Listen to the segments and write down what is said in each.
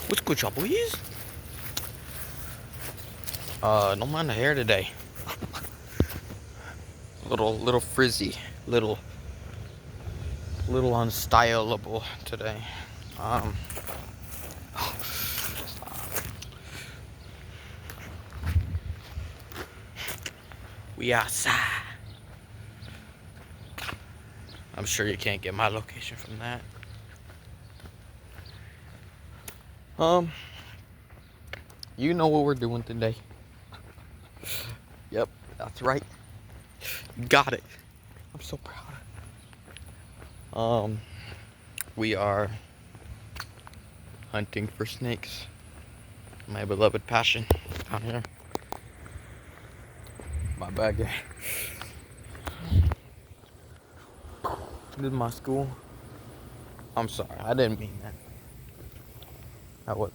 What's good, y'all boys? Don't mind the hair today. Little frizzy, little unstylable today. Um, we outside. I'm sure you can't get my location from that. You know what we're doing today. Yep, that's right. Got it. I'm so proud. We are hunting for snakes. My beloved passion down here. My bad, guy. This is my school. I'm sorry, I didn't mean that. That was,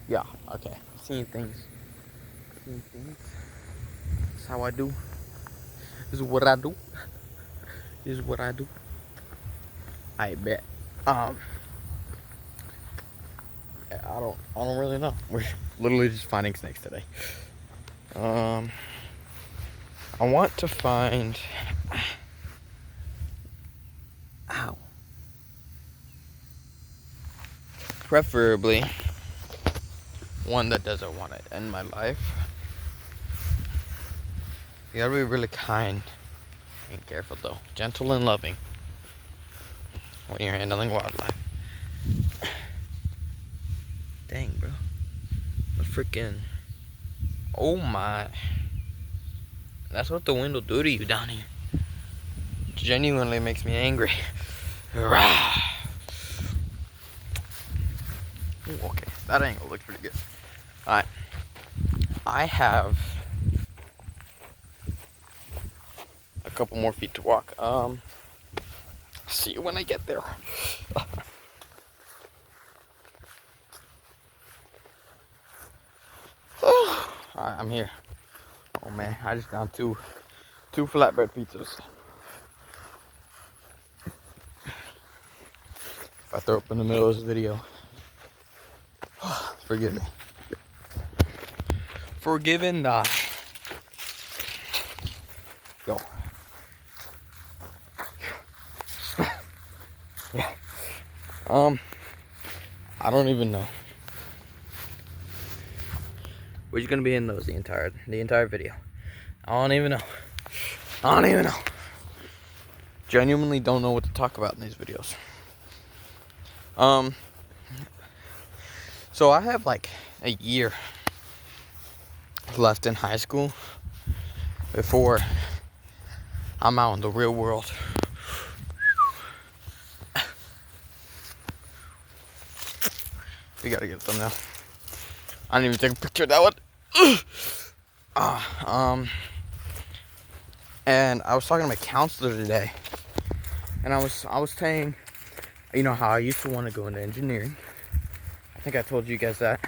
yeah, okay. Seeing things. That's how I do. This is what I do. This is what I do. I bet. I don't really know. We're literally just finding snakes today. I want to find. Ow. Preferably one that doesn't want to end my life. You gotta be really kind and careful though. Gentle and loving when you're handling wildlife. Dang, bro. The freaking. Oh my. That's what the wind will do to you down here. It genuinely makes me angry. Rah. Ooh, okay, that angle looks pretty good. Alright. I have a couple more feet to walk. See you when I get there. Alright, I'm here. Oh man, I just found two flatbread pizzas. If I throw up in the middle of this video, forgive me. Forgiven thy. Go. Yeah. I don't even know. We're just gonna be in those the entire video. I don't even know. Genuinely don't know what to talk about in these videos. So I have like a year left in high school before I'm out in the real world. We gotta get them now. I didn't even take a picture of that one. And I was talking to my counselor today, and I was saying, you know how I used to want to go into engineering. I think I told you guys that.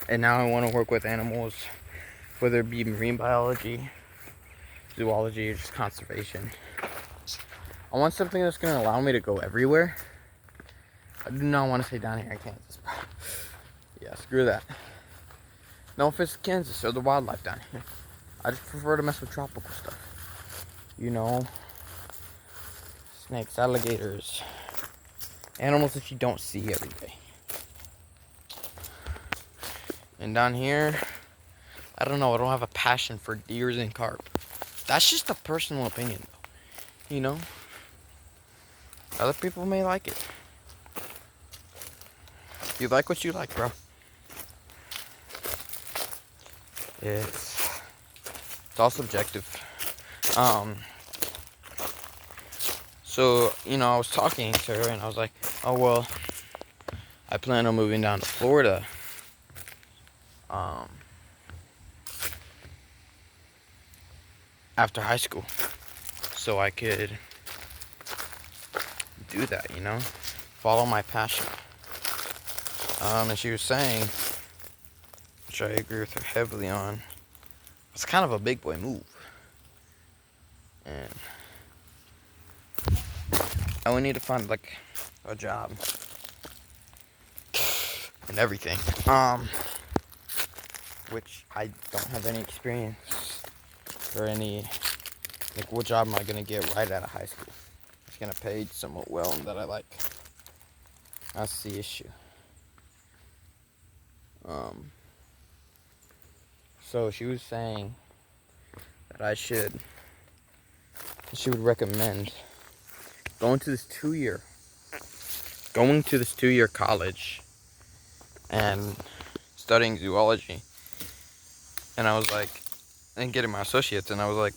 And now I want to work with animals, whether it be marine biology, zoology, or just conservation. I want something that's going to allow me to go everywhere. I do not want to stay down here in Kansas. Yeah, screw that. No offense to Kansas or the wildlife down here. I just prefer to mess with tropical stuff. You know, snakes, alligators, animals that you don't see every day. And down here, I don't know, I don't have a passion for deers and carp. That's just a personal opinion, though. You know? Other people may like it. You like what you like, bro. It's all subjective. So, you know, I was talking to her and I was like, oh, well, I plan on moving down to Florida. After high school. So I could do that, you know? Follow my passion. And she was saying, which I agree with her heavily on, it's kind of a big boy move. And I would need to find like a job and everything. Which I don't have any experience or any, like, what job am I gonna get right out of high school? It's gonna pay somewhat well and that I like. That's the issue. So she was saying that she would recommend going to this two-year college and studying zoology. And I was like, and getting my associates, and I was like,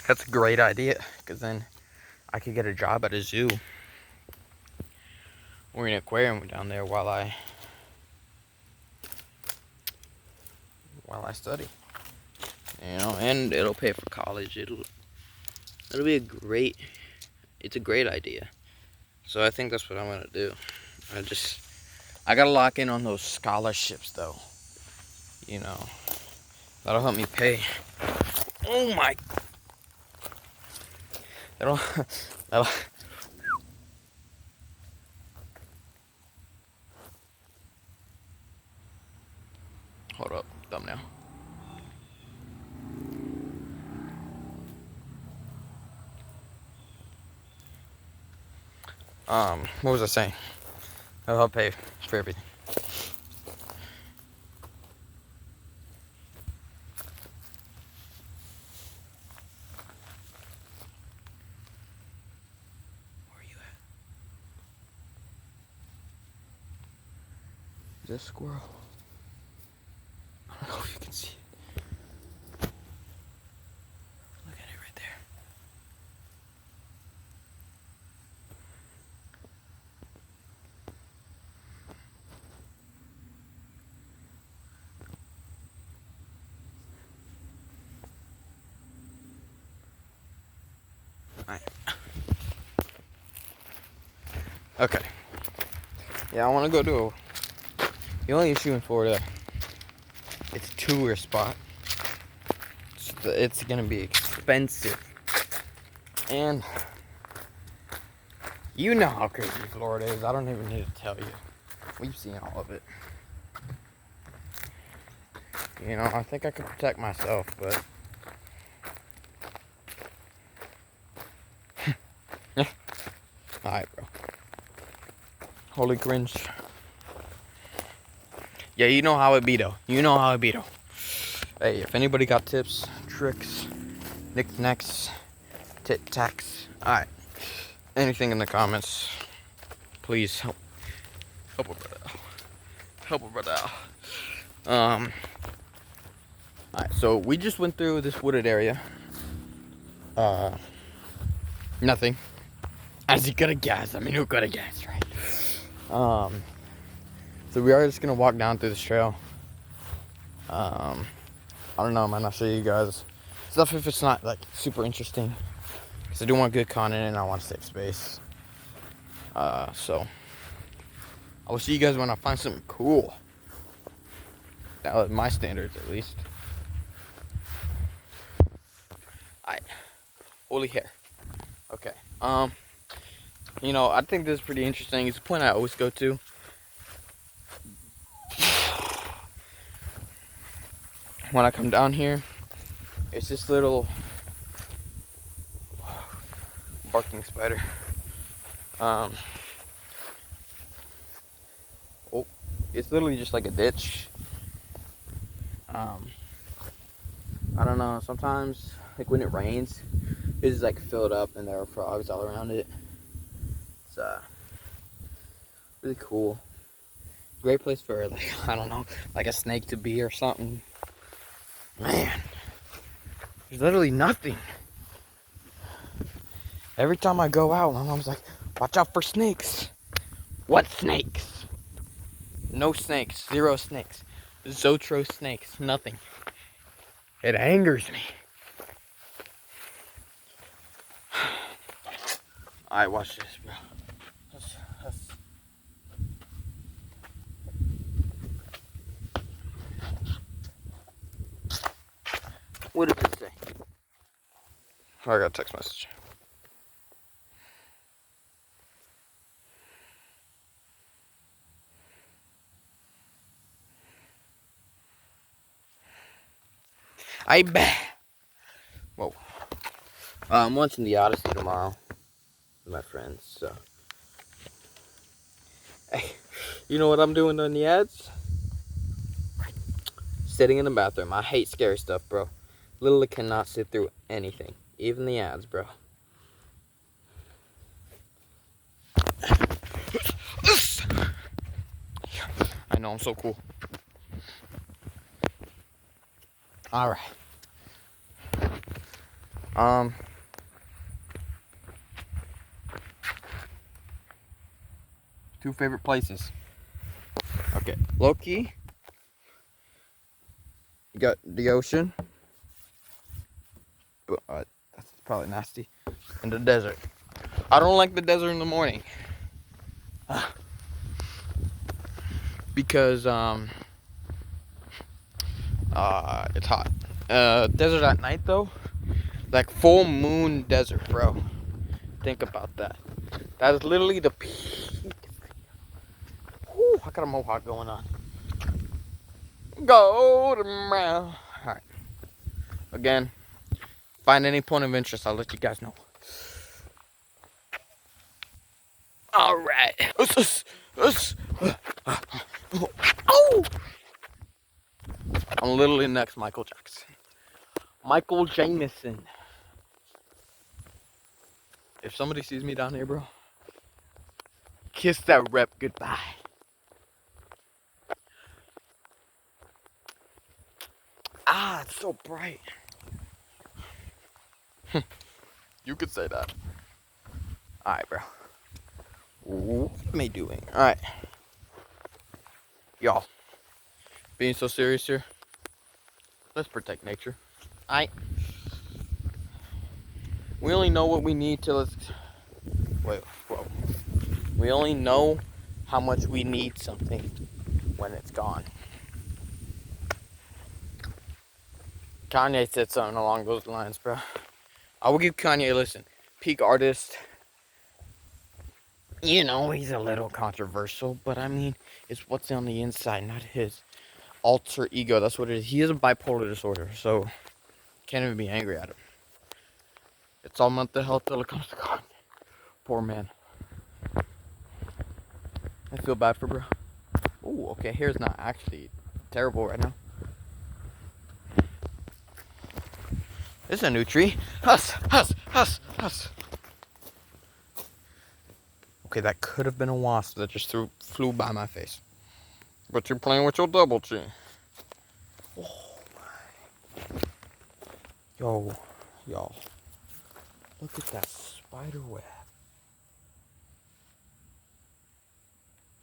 that's a great idea, because then I could get a job at a zoo or an aquarium down there while I study. You know, and it'll pay for college. It'll be it's a great idea. So I think that's what I'm gonna do. I gotta lock in on those scholarships though. You know, that'll help me pay. Oh my. That'll hold up, thumbnail. What was I saying? That'll help pay for everything. Where are you at? Is that a squirrel? I don't know if you can see it. Look at it right there. Alright. Okay. Yeah, I want to go to the only issue in Florida, it's a tourist spot. It's gonna be expensive. And you know how crazy Florida is. I don't even need to tell you. We've seen all of it. You know, I think I could protect myself, but alright, bro. Holy cringe. Yeah, you know how it be though. Hey, if anybody got tips, tricks, knickknacks, tic-tacs, alright. Anything in the comments, please help a brother out. Help a brother out. Alright, so we just went through this wooded area. Nothing. As you could have guessed. I mean, who could have guessed, right? So we are just gonna walk down through this trail. I don't know, I might not show you guys stuff if it's not like super interesting. Because I do want good content and I want to save space. So I will see you guys when I find something cool. That was my standards at least. Alright. Holy hair. Okay. You know, I think this is pretty interesting. It's a point I always go to. When I come down here, it's this little barking spider. Oh, it's literally just like a ditch. I don't know, sometimes like when it rains, it's like filled up and there are frogs all around it. It's really cool. Great place for, like, I don't know, like a snake to be or something. Man, there's literally nothing. Every time I go out, my mom's like, watch out for snakes. What snakes? No snakes. Zero snakes. Zotro snakes. Nothing. It angers me. Alright, watch this, bro. What did it say? Oh, I got a text message. I bet. Whoa. I'm watching the Odyssey tomorrow with my friends, so. Hey, you know what I'm doing on the ads? Sitting in the bathroom. I hate scary stuff, bro. Literally cannot sit through anything. Even the ads, bro. I know, I'm so cool. Alright. Two favorite places. Okay. Low-key. You got the ocean. But, that's probably nasty. And the desert. I don't like the desert in the morning. Because, it's hot. Desert at night, though. Like full moon desert, bro. Think about that. That is literally the peak. Whew, I got a mohawk going on. Golden brown. Alright. Again, find any point of interest, I'll let you guys know. Alright. Oh! I'm literally next Michael Jackson. Michael Jameson. If somebody sees me down here, bro, kiss that rep goodbye. Ah, it's so bright. You could say that. Alright, bro. What am I doing? Alright. Y'all. Being so serious here. Let's protect nature. Alright. We only know what we need till it's... Wait, whoa. We only know how much we need something when it's gone. Kanye said something along those lines, bro. I will give Kanye a listen. Peak artist. You know, he's a little controversial, but I mean, it's what's on the inside, not his alter ego. That's what it is. He has a bipolar disorder, so can't even be angry at him. It's all mental health till it comes to God. Poor man. I feel bad for bro. Ooh, okay, hair's not actually terrible right now. This is a new tree. Huss, huss, huss, huss. Okay, that could have been a wasp that just flew by my face. But you're playing with your double chin. Oh my. Yo, y'all. Look at that spider web.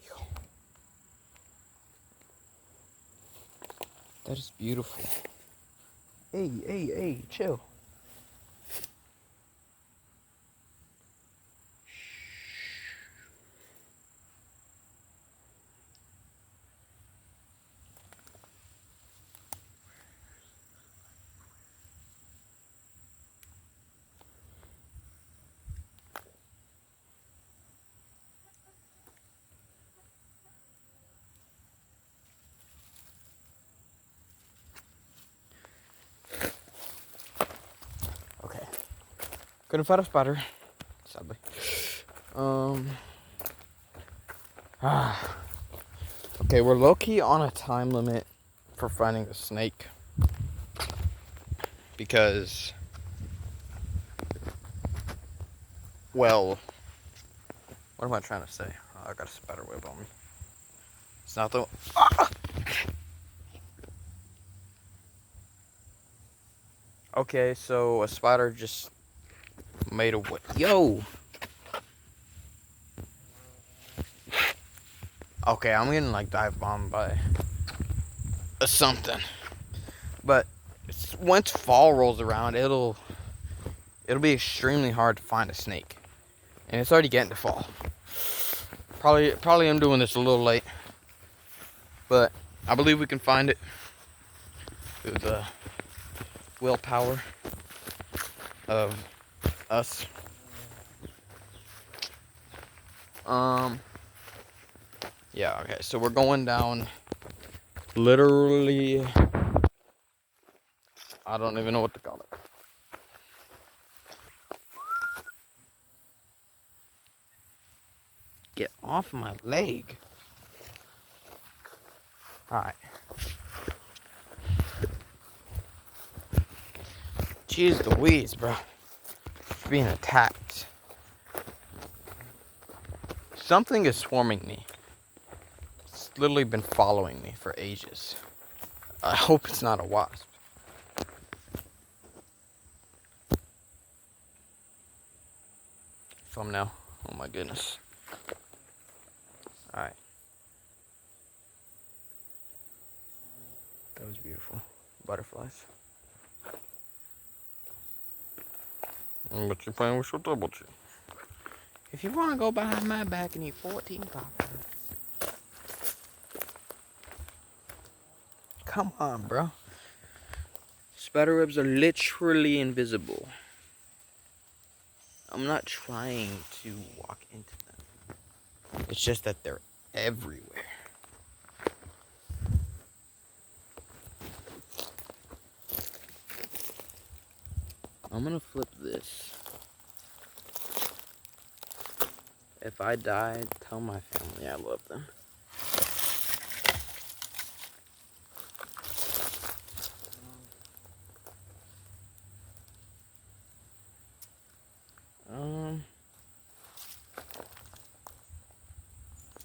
Yo. That is beautiful. Hey, chill. Okay. Couldn't find a spider, sadly. Okay, we're low-key on a time limit for finding a snake. Because, well, what am I trying to say? Oh, I got a spider web on me. It's not the... Ah! Okay, so a spider just made a web. Yo! Okay, I'm getting like dive bombed by something. But once fall rolls around, it'll be extremely hard to find a snake. And it's already getting to fall. Probably I'm doing this a little late. But I believe we can find it through the willpower of us. Yeah, okay, so we're going down literally I don't even know what to call it. Get off my leg. Alright. Jeez Louise, bro. Being attacked. Something is swarming me. It's literally been following me for ages. I hope it's not a wasp. Thumbnail. Oh my goodness. Alright. That was beautiful. Butterflies. But you're playing with your double chin. If you want to go behind my back and eat 14 popcorn. Come on, bro. Spider webs are literally invisible. I'm not trying to walk into them. It's just that they're everywhere. I'm gonna flip this. If I die, tell my family I love them.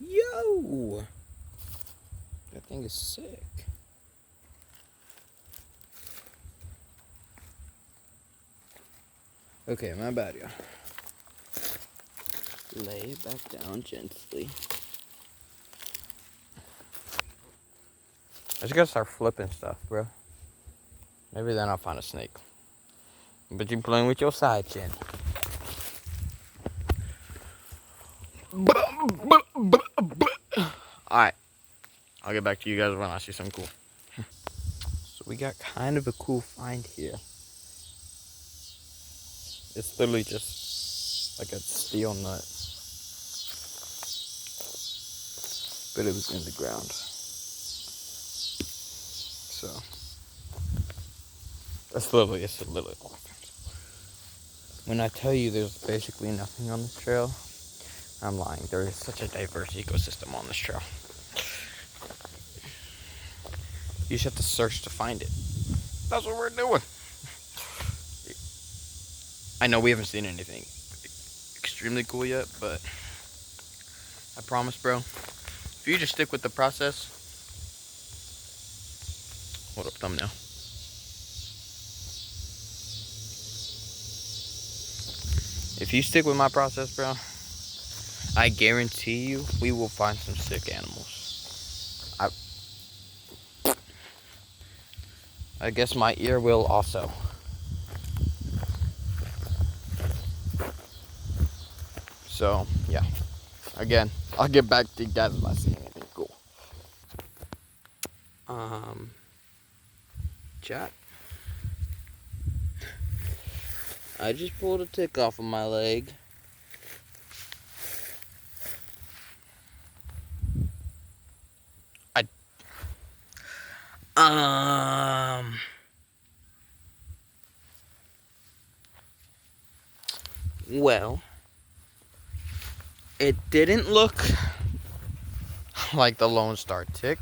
Yo! That thing is sick. Okay, my bad, y'all. Lay back down gently. I just gotta start flipping stuff, bro. Maybe then I'll find a snake. But you playing with your side chin. Alright. I'll get back to you guys when I see something cool. So we got kind of a cool find here. It's literally just like a steel nut. But it was in the ground. So it's literally all. When I tell you there's basically nothing on this trail, I'm lying. There is such a diverse ecosystem on this trail. You just have to search to find it. That's what we're doing. I know we haven't seen anything extremely cool yet, but I promise, bro, if you just stick with the process. Hold up, thumbnail. If you stick with my process, bro, I guarantee you we will find some sick animals. I guess my ear will also. So, yeah. Again, I'll get back to you guys if I see anything cool. Chat. I just pulled a tick off of my leg. Well, it didn't look like the Lone Star tick.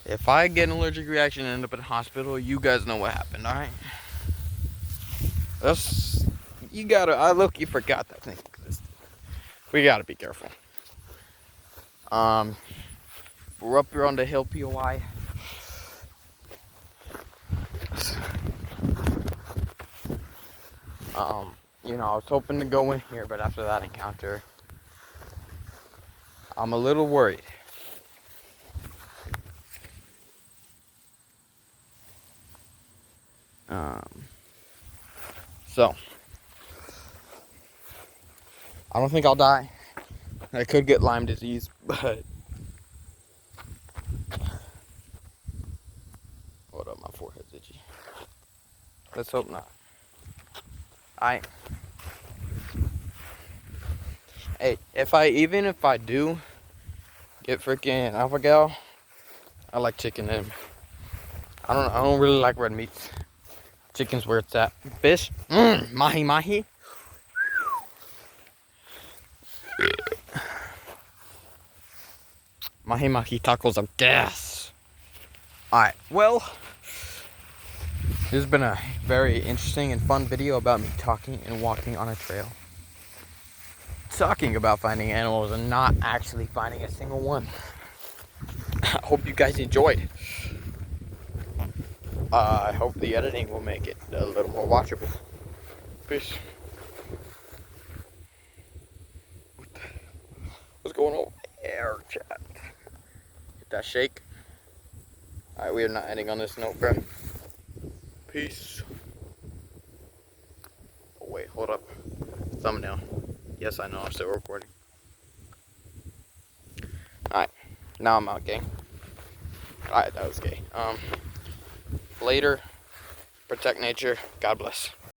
If I get an allergic reaction and end up in hospital, you guys know what happened, alright? I look-y forgot that thing existed. We gotta be careful. We're up here on the hill POI. I was hoping to go in here, but after that encounter, I'm a little worried. So, I don't think I'll die. I could get Lyme disease, but hold up, my forehead's itchy. Let's hope not. Hey, even if I do get freaking alpha gal, I like chicken him. I don't really like red meats. Chicken's where it's at. Fish, mahi mahi. Mahi mahi tacos are gas. Alright, well, this has been a very interesting and fun video about me talking and walking on a trail. Talking about finding animals and not actually finding a single one. I hope you guys enjoyed. I hope the editing will make it a little more watchable. Peace. What's going on? Air chat. Hit that shake. Alright, we are not ending on this note, bro. Peace. Oh, wait, hold up. Thumbnail. Yes, I know, I'm still recording. Alright, now I'm out, gang. Alright, that was gay. Later. Protect nature. God bless.